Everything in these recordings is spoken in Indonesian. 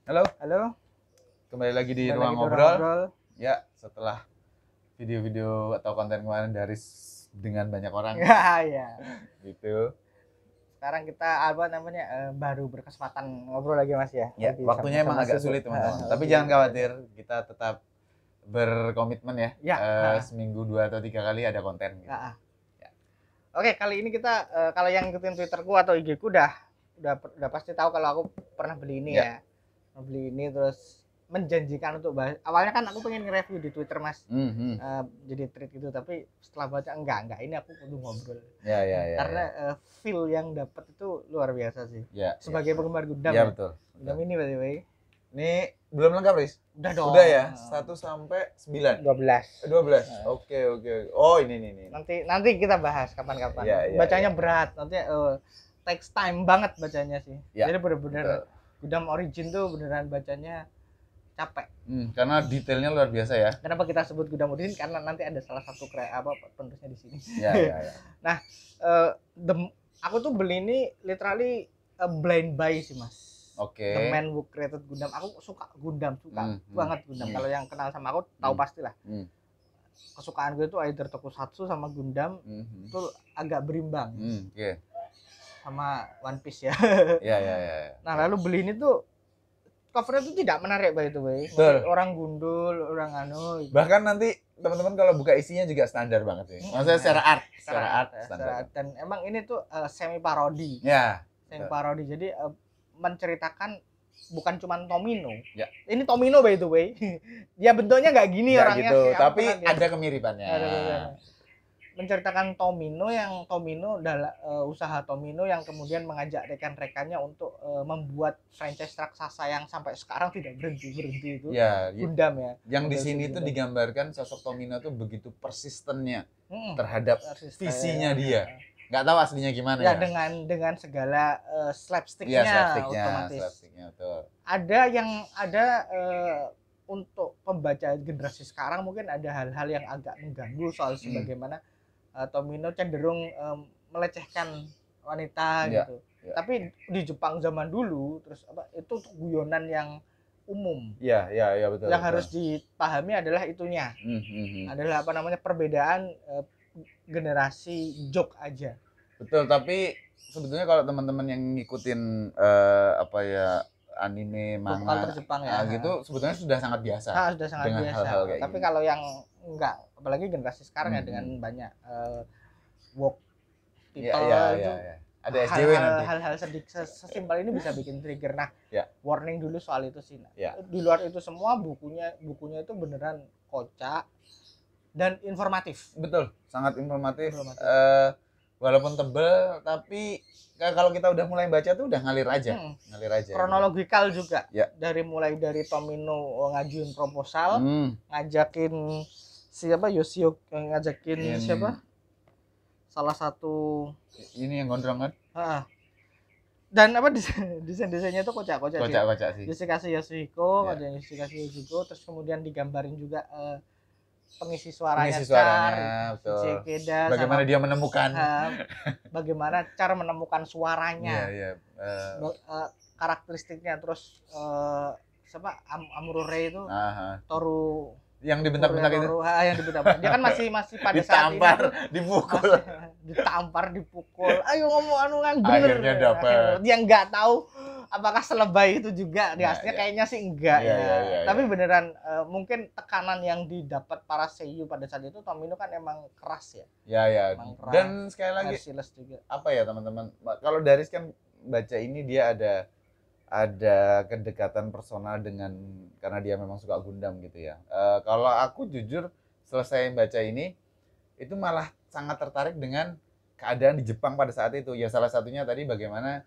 Halo, Halo, kembali lagi di kembali Ruang lagi di Ngobrol. Ngobrol. Ya, setelah video-video atau konten kemarin dari dengan banyak orang Ya. gitu. Sekarang kita baru berkesempatan ngobrol lagi Mas ya. Ya, Lagi waktunya emang sama-sama agak sibuk. sulit teman-teman. Tapi Lagi jangan khawatir, kita tetap berkomitmen ya. Ya, Seminggu 2 atau 3 kali ada konten gitu. Ya. Oke, kali ini kita kalau yang ngikutin Twitterku atau IG-ku udah pasti tahu kalau aku pernah beli ini Ya. Beli ini terus menjanjikan untuk bahas. Awalnya kan aku pengen nge-review di Twitter Mas. Jadi tweet gitu, tapi setelah baca enggak ini aku perlu ngobrol. Ya. Karena feel yang dapat itu luar biasa sih. Ya. Sebagai penggemar Gundam. Ya, betul. Gundam ini by the way. Ini belum lengkap, Riz? Udah dong. Udah ya, 1 sampai 9. 12. 12. Oke. Oh, ini. Nanti kita bahas kapan-kapan. Ya, Bacanya berat, nanti takes time banget bacanya sih. Ya, jadi bener-bener Gundam Origin tuh beneran bacanya capek. Karena detailnya luar biasa ya. Kenapa kita sebut Gundam Origin? Karena nanti ada salah satu penulisnya di sini. Ya. Nah, aku tuh beli ini literally blind buy sih Mas. Oke. The Man Who Created Gundam. Aku suka Gundam, banget Gundam. Kalau yang kenal sama aku tahu pastilah. Kesukaan gue itu either Tokusatsu sama Gundam itu agak berimbang. Oke. Sama One Piece ya. Ya. Nah, lalu beli ini tuh covernya tuh tidak menarik by the way. Orang gundul, orang gitu. Bahkan nanti teman-teman kalau buka isinya juga standar banget sih. Maksudnya secara art standar. Dan emang ini tuh semi parodi. Ya. Semi parodi. Jadi menceritakan bukan cuma Tomino. Ya. Ini Tomino by the way. Ya bentuknya nggak gini orangnya gitu, tapi ada kemiripannya. Menceritakan Tomino dalam usaha Tomino yang kemudian mengajak rekan-rekannya untuk membuat franchise raksasa yang sampai sekarang tidak berhenti itu. Ya, Gundam ya. Yang di sini tuh digambarkan sosok Tomino tuh begitu persistennya terhadap visinya dia. Nggak tahu aslinya gimana ya. Dengan segala slapsticknya otomatis. Slapsticknya betul. Ada untuk pembaca generasi sekarang mungkin ada hal-hal yang agak mengganggu soal sebagaimana Tomino cenderung melecehkan wanita gitu. Tapi di Jepang zaman dulu itu guyonan yang umum. Iya betul. Yang harus dipahami adalah itunya. Adalah perbedaan generasi joke aja. Betul, tapi sebetulnya kalau teman-teman yang ngikutin anime, manga Jepang gitu sebetulnya sudah sangat biasa. Sudah sangat dengan biasa. Hal-hal kayak tapi gini. Kalau yang enggak, apalagi generasi sekarang ya dengan banyak woke people itu. Ada SJW nanti. Hal-hal sesimpel ini bisa bikin trigger. Nah, warning dulu soal itu sih. Di luar itu semua bukunya itu beneran kocak dan informatif. Betul, sangat informatif. Walaupun tebel, tapi kalau kita udah mulai baca tuh udah ngalir aja. Kronologikal juga. Ya. Mulai dari Tomino ngajuin proposal, ngajakin siapa Yoshio, ngajakin siapa? Salah satu ini yang gondrong kan? Dan desain-desainnya itu kocak-kocak sih. Kocak sih. Yoshikazu Yasuhiko, terus kemudian digambarin juga pengisi suaranya betul. Cikeda, bagaimana dia menemukan bagaimana cara menemukan suaranya. Karakteristiknya terus siapa Amurure itu Toru yang dibentak-bentak itu. Yang dibentak. Dia kan masih pada saat ini ditampar, dipukul. Ayo ngomong bener. Akhirnya dapat. Dia nggak tahu apakah selebay itu juga di aslinya. Kayaknya sih enggak Tapi beneran mungkin tekanan yang didapat para seiyuu pada saat itu Tomino kan emang keras ya. Keras. Dan sekali lagi juga. Apa ya teman-teman? Kalau Daris kan baca ini dia ada kedekatan personal karena dia memang suka Gundam gitu ya. Kalau aku jujur selesai baca ini itu malah sangat tertarik dengan keadaan di Jepang pada saat itu. Ya salah satunya tadi bagaimana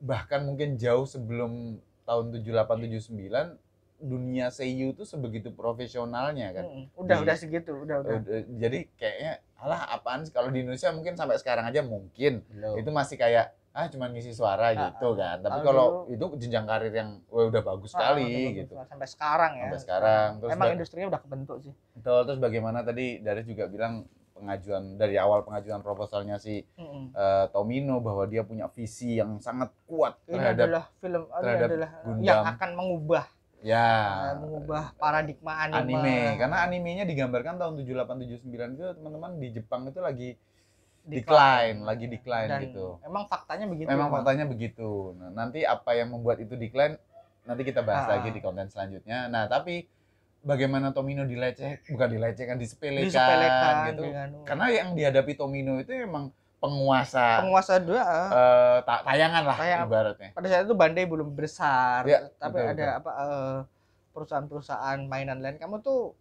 bahkan mungkin jauh sebelum tahun 78 79 dunia seiyuu itu sebegitu profesionalnya kan. Udah segitu, udah. Jadi kayaknya apaan sih kalau di Indonesia mungkin sampai sekarang aja mungkin itu masih kayak cuma ngisi suara gitu kan. Tapi kalau itu jenjang karir yang udah bagus sekali gitu. Sampai sekarang ya. Sampai sekarang. Terus emang industrinya udah kebentuk sih. Betul. Terus bagaimana tadi Daris juga bilang dari awal pengajuan proposalnya si Tomino bahwa dia punya visi yang sangat kuat terhadap ini adalah film terhadap adalah Gundam. yang akan mengubah Ya, paradigma anime. Karena animenya digambarkan tahun 78-79 itu teman-teman di Jepang itu lagi lagi decline dan gitu. emang faktanya begitu. Memang faktanya begitu. Nah, nanti apa yang membuat itu decline nanti kita bahas lagi di konten selanjutnya. Nah, tapi bagaimana Tomino bukan dilecehkan, disepelekan gitu. Karena yang dihadapi Tomino itu memang penguasa dua tayangan lah ibaratnya. Pada saat itu Bandai belum besar, Ya, tapi betul, ada perusahaan-perusahaan mainan lain. Kamu tuh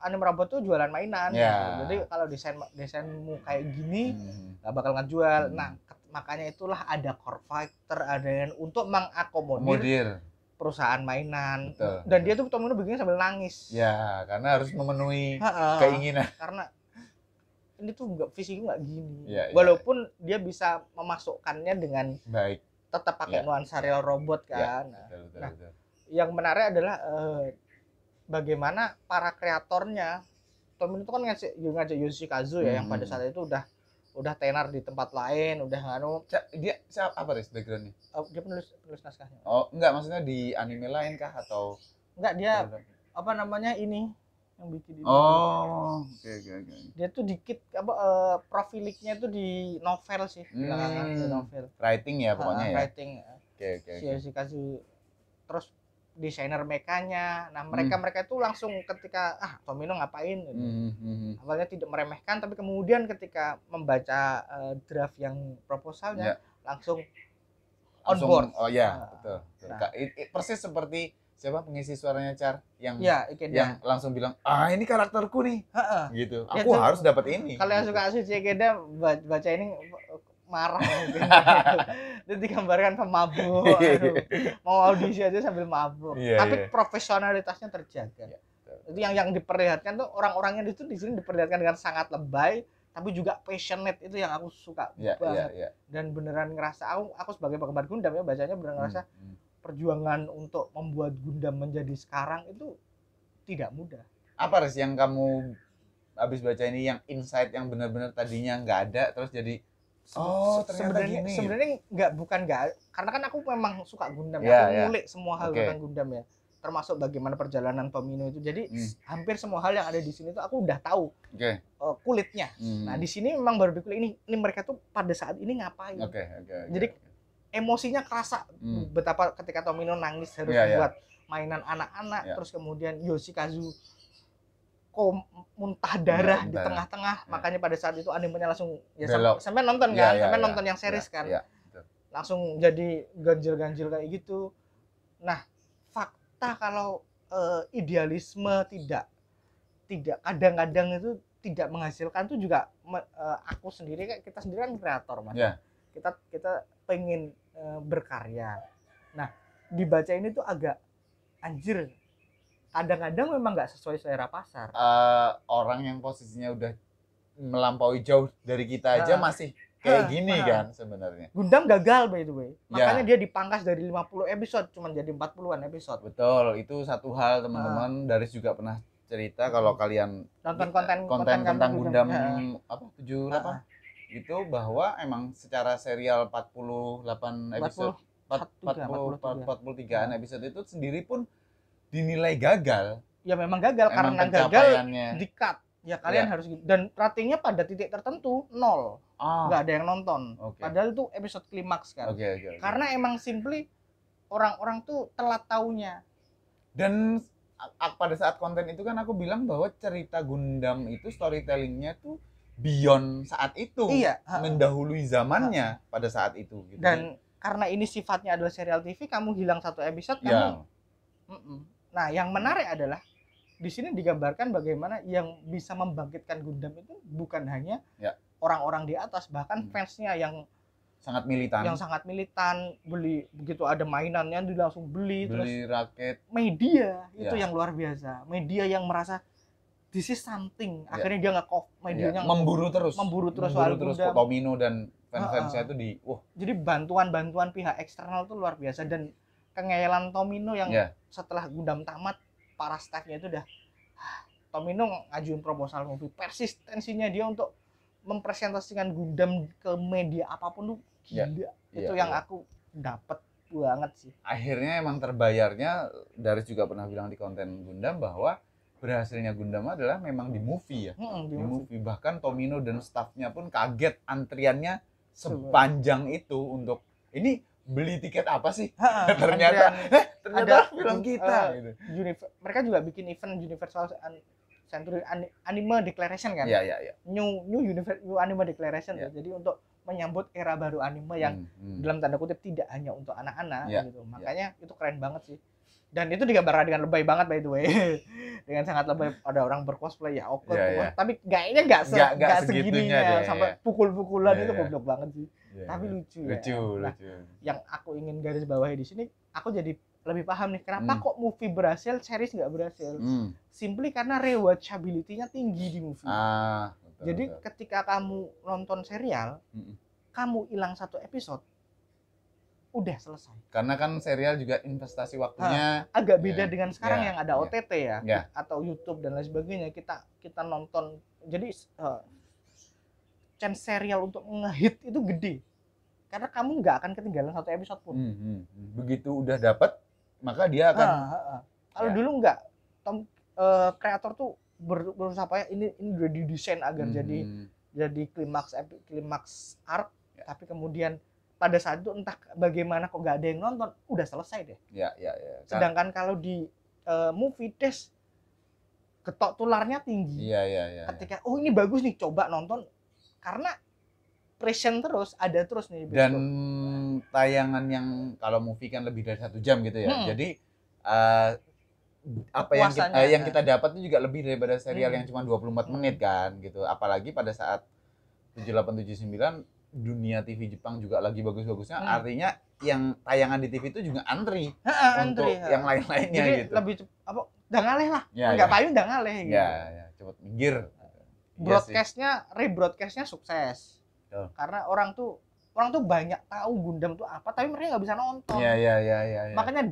Anime Robot tuh jualan mainan Ya. gitu. Jadi kalau desainmu kayak gini nggak bakal ngejual. Nah, makanya itulah ada core fighter, ada yang untuk mengakomodir perusahaan mainan. Betul, dan dia tuh Tomino bikinnya sambil nangis. Ya, karena harus memenuhi keinginan. Karena ini tuh fisiknya nggak gini. Ya, walaupun dia bisa memasukkannya dengan baik, tetap pakai nuansa real robot kan. Betul. Yang menarik adalah bagaimana para kreatornya. Tomino itu kan ngajak Yoshikazu ya, yang pada saat itu udah tenar di tempat lain, udah dia siapa apa backgroundnya? Dia penulis naskahnya. Oh, enggak, maksudnya di anime lain kah atau enggak, dia apa namanya ini yang bikin ini. Oh, oke. Dia tuh dikit profiliknya tuh di novel sih, belakangan di novel. Writing ya pokoknya ya. Writing. Oke. Si Yoshikazu, terus desainer mekanya. Nah, mereka itu langsung ketika Tomino ngapain gitu. Awalnya tidak meremehkan, tapi kemudian ketika membaca draft yang proposalnya langsung on board. Oh ya, betul. Nah, persis seperti siapa pengisi suaranya Char yang langsung bilang, ini karakterku nih. Gitu. Aku harus dapat ini. Kalau yang suka Asuchi Ikeda baca ini marah mungkin. Dia digambarkan pemabuk, mau audisi aja sambil mabuk. Tapi profesionalitasnya terjaga. Jadi yang diperlihatkan tuh orang-orangnya itu di sini diperlihatkan dengan sangat lebay, tapi juga passionate. Itu yang aku suka banget. Dan beneran ngerasa aku sebagai penggemar Gundam ya, bacanya beneran ngerasa perjuangan untuk membuat Gundam menjadi sekarang itu tidak mudah. Apa Riz yang kamu habis baca ini, yang insight yang benar-benar tadinya nggak ada terus jadi sebenarnya karena kan aku memang suka Gundam, aku ngulik semua hal tentang Gundam ya, termasuk bagaimana perjalanan Tomino itu. Jadi hampir semua hal yang ada di sini tuh aku udah tahu kulitnya. Nah, di sini memang baru dikulik ini mereka tuh pada saat ini ngapain. Jadi emosinya kerasa betapa ketika Tomino nangis harus buat mainan anak-anak, terus kemudian Yoshikazu muntah darah di tengah-tengah. Makanya pada saat itu animenya langsung sampai nonton kan, nonton yang series kan. Langsung jadi ganjil-ganjil kayak gitu. Nah, fakta kalau idealisme tidak kadang-kadang itu tidak menghasilkan tuh juga aku sendiri, kita sendiri kan kreator Mas. Kita pengen berkarya. Nah, dibaca ini tuh agak anjir. Kadang-kadang memang nggak sesuai selera pasar. Orang yang posisinya udah melampaui jauh dari kita aja masih kayak gini kan sebenarnya. Gundam gagal by the way. Makanya dia dipangkas dari 50 episode cuma jadi 40-an episode. Betul, itu satu hal teman-teman. Daris juga pernah cerita kalau kalian nonton konten tentang Gundam 78 itu, bahwa emang secara serial 48 episode 43-an episode itu sendiri pun dinilai gagal. Ya memang gagal, karena gagal di-cut. Ya kalian harus gitu. Dan ratingnya pada titik tertentu 0. Nggak ada yang nonton. Padahal itu episode klimaks kan. Karena emang simply orang-orang tuh telat taunya. Dan pada saat konten itu kan aku bilang bahwa cerita Gundam itu storytellingnya tuh beyond saat itu. Mendahului zamannya pada saat itu. Gitu. Dan karena ini sifatnya adalah serial TV, kamu hilang satu episode, kamu Nah, yang menarik adalah di sini digambarkan bagaimana yang bisa membangkitkan Gundam itu bukan hanya orang-orang di atas, bahkan fansnya yang sangat militan. Beli begitu ada mainannya dia langsung beli terus raket. Media itu yang luar biasa. Media yang merasa this is something. Akhirnya dia medianya memburu terus Tomino dan fans-fansnya itu Jadi bantuan pihak eksternal itu luar biasa. Dan kengeyelan Tomino yang setelah Gundam tamat, para staffnya itu udah Tomino ngajuin proposal movie. Persistensinya dia untuk mempresentasikan Gundam ke media apapun tuh gila. Itu yang aku dapat banget sih. Akhirnya emang terbayarnya, Darius juga pernah bilang di konten Gundam bahwa berhasilnya Gundam adalah memang di movie ya. Di Di movie. movie bahkan Tomino dan staffnya pun kaget antriannya sepanjang itu untuk ini beli tiket apa sih? Ternyata ada film kita gitu. Mereka juga bikin event Universal Century Anime Declaration kan. Iya. New Anime Declaration Ya. Jadi untuk menyambut era baru anime yang dalam tanda kutip tidak hanya untuk anak-anak gitu. Makanya itu keren banget sih. Dan itu digambarkan dengan lebay banget by the way. Dengan sangat lebay, ada orang bercosplay ya oke tapi kayaknya nggak segininya sampai pukul-pukulan itu goblok banget sih. Tapi lucu. Nah, yang aku ingin garis bawahi di sini, aku jadi lebih paham nih kenapa kok movie berhasil, series nggak berhasil. Simply karena rewatchability-nya tinggi di movie. Jadi ketika kamu nonton serial, kamu hilang satu episode, udah selesai. Karena kan serial juga investasi waktunya agak beda dengan sekarang yang ada OTT ya, atau YouTube dan lain sebagainya. Kita nonton, jadi chance serial untuk ngehit itu gede. Karena kamu nggak akan ketinggalan satu episode pun. Begitu udah dapat, maka dia akan. Kalau dulu nggak, kreator tuh berusaha apa ya? Ini udah didesain agar jadi klimaks arc, tapi kemudian pada saat itu entah bagaimana kok nggak ada yang nonton, udah selesai deh. Ya. Sedangkan kalau di movie des, getok tularnya tinggi. Iya. Ketika ini bagus nih, coba nonton, karena present terus, ada terus nih. Dan tayangan yang kalau movie kan lebih dari 1 jam gitu ya. Jadi apa yang kita dapat itu juga lebih daripada serial yang cuma 24 menit kan gitu. Apalagi pada saat 7879 dunia TV Jepang juga lagi bagus-bagusnya, artinya yang tayangan di TV itu juga antri untuk yang lain-lainnya. Jadi gitu. Lebih apa? Udah ngaleh lah. Enggak payung udah ngaleh gitu. Ya, cepet minggir. Rebroadcastnya sukses. Karena orang tuh banyak tahu Gundam tuh apa, tapi mereka nggak bisa nonton. Iya. Makanya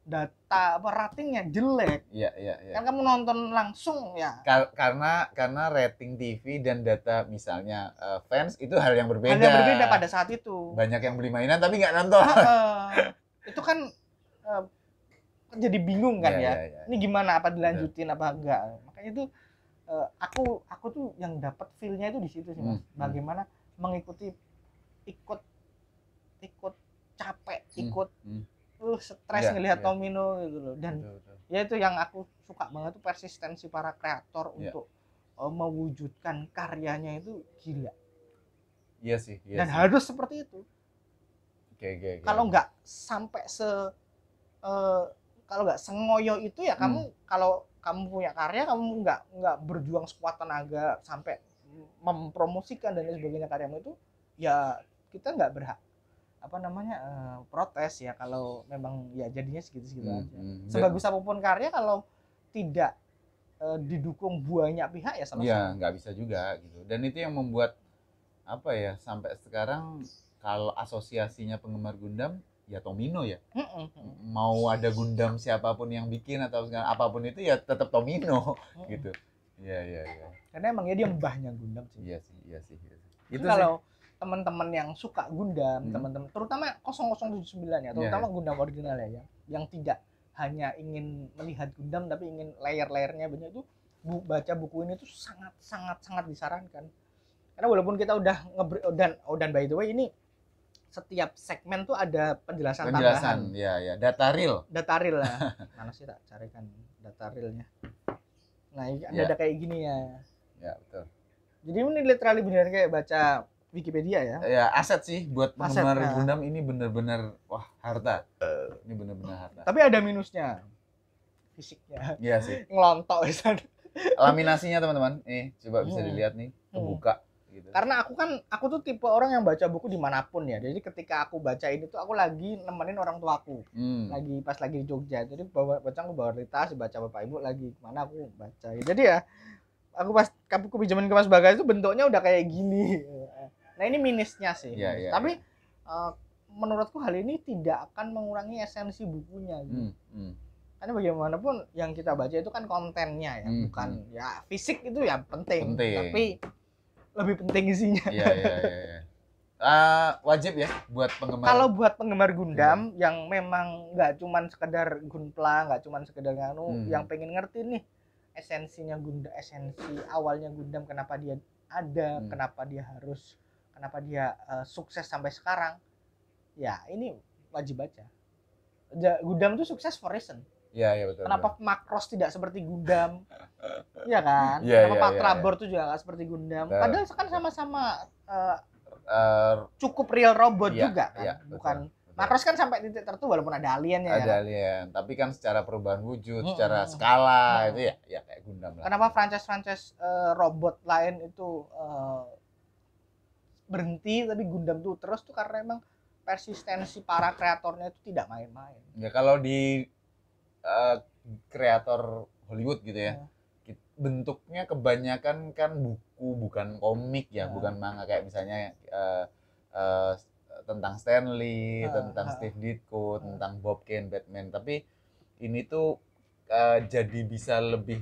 data ratingnya jelek. Iya. Kan kamu nonton langsung ya. Karena rating TV dan data misalnya fans itu hal yang berbeda. Hal yang berbeda pada saat itu. Banyak yang beli mainan tapi nggak nonton. Itu kan jadi bingung kan ya. Ini gimana, apa dilanjutin apa enggak. Makanya itu aku tuh yang dapat feel-nya itu di situ sih, Mas. Bagaimana mengikuti ikut capek, stres ngelihat Tomino gitu loh. Dan ya itu yang aku suka banget tuh, persistensi para kreator untuk mewujudkan karyanya itu gila. Iya sih. Dan harus seperti itu. Oke. Kalau nggak sampai kalau nggak sengoyo itu ya kamu, kalau kamu punya karya, kamu nggak berjuang sekuat tenaga sampai mempromosikan dan lain sebagainya karyamu itu, ya kita nggak berhak protes ya kalau memang ya jadinya segitu aja. Sebagus apapun karya, kalau tidak didukung banyak pihak ya selesai. Iya, nggak bisa juga gitu. Dan itu yang membuat sampai sekarang kalau asosiasinya penggemar Gundam ya Tomino ya. Mau ada Gundam siapapun yang bikin atau apapun itu ya tetap Tomino gitu. Iya. Karena emang ya dia mbahnya Gundam sih. Iya sih. Itu kalau teman-teman yang suka Gundam, teman-teman terutama 0079 ya, terutama Gundam original ya, yang tidak hanya ingin melihat Gundam tapi ingin layer-layernya banyak, itu baca buku ini tuh sangat disarankan. Karena walaupun kita udah dan by the way ini setiap segmen tuh ada penjelasan tambahan. Ya. Data real lah. Mana sih, tak carikan data realnya. Nah, ini ada kayak gini ya. Ya, betul. Jadi ini literally beneran kayak baca Wikipedia ya. Ya, aset sih buat penggemar Gundam ini bener-bener harta. Ini bener-bener harta. Tapi ada minusnya. Fisiknya. Iya sih. Ngelontok bisa. Laminasinya teman-teman. Coba bisa dilihat nih, kebuka. Gitu. Karena aku tuh tipe orang yang baca buku dimanapun ya. Jadi ketika aku baca ini tuh aku lagi nemenin orang tuaku, pas lagi di Jogja. Jadi aku bawa tas, baca bapak ibu lagi kemana aku baca. Jadi ya aku pinjaman ke Mas Bagas itu bentuknya udah kayak gini. Nah ini minusnya sih. Tapi menurutku hal ini tidak akan mengurangi esensi bukunya. Gitu. Karena bagaimanapun yang kita baca itu kan kontennya ya, bukan ya fisik itu ya penting. Tapi lebih penting isinya. Iya. Wajib ya buat penggemar. Kalau buat penggemar Gundam yang memang nggak cuman sekedar Gunpla, nggak cuman sekedar nganu, yang pengen ngerti nih esensinya Gundam, esensi awalnya Gundam, kenapa dia ada, kenapa dia sukses sampai sekarang. Ya, ini wajib baca. Gundam tuh sukses for reason. Iya betul. Kenapa Macross tidak seperti Gundam? Iya kan? Iya, Kenapa iya, Patrabor tuh juga nggak seperti Gundam? Betul. Padahal kan sama-sama cukup real robot iya, juga kan? iya, Bukan betul. Macross kan sampai titik tertentu walaupun ada aliennya Ada ya. alien, tapi kan secara perubahan wujud, secara skala itu ya kayak Gundam lah. Kenapa franchise robot lain itu berhenti tapi Gundam tuh terus tuh karena emang persistensi para kreatornya itu tidak main-main. Ya kalau di kreator Hollywood gitu ya, bentuknya kebanyakan kan buku, bukan komik ya, bukan manga kayak misalnya tentang Stanley, tentang Steve Ditko, tentang Bob Kane, Batman. Tapi ini tuh jadi bisa lebih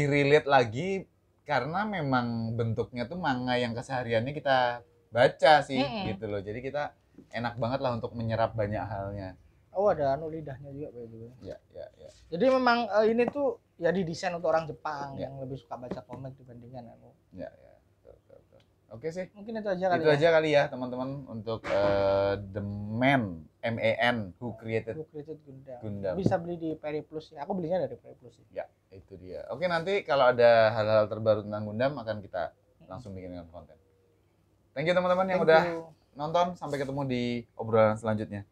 relate lagi karena memang bentuknya tuh manga yang kesehariannya kita baca sih gitu loh. Jadi kita enak banget lah untuk menyerap banyak halnya. Oh, ada lidahnya juga kayak gitu. Ya. Jadi memang ini tuh ya didesain untuk orang Jepang yang lebih suka baca komik dibandingkan aku. Ya. Betul. Oke sih. Mungkin itu aja kali. Itu aja kali ya teman-teman untuk The Man, M-A-N, Who Created Gundam. Bisa beli di Periplus ya. Aku belinya dari Periplus sih. Ya, itu dia. Oke, nanti kalau ada hal-hal terbaru tentang Gundam akan kita langsung bikinkan konten. Thank you teman-teman yang udah nonton. Sampai ketemu di obrolan selanjutnya.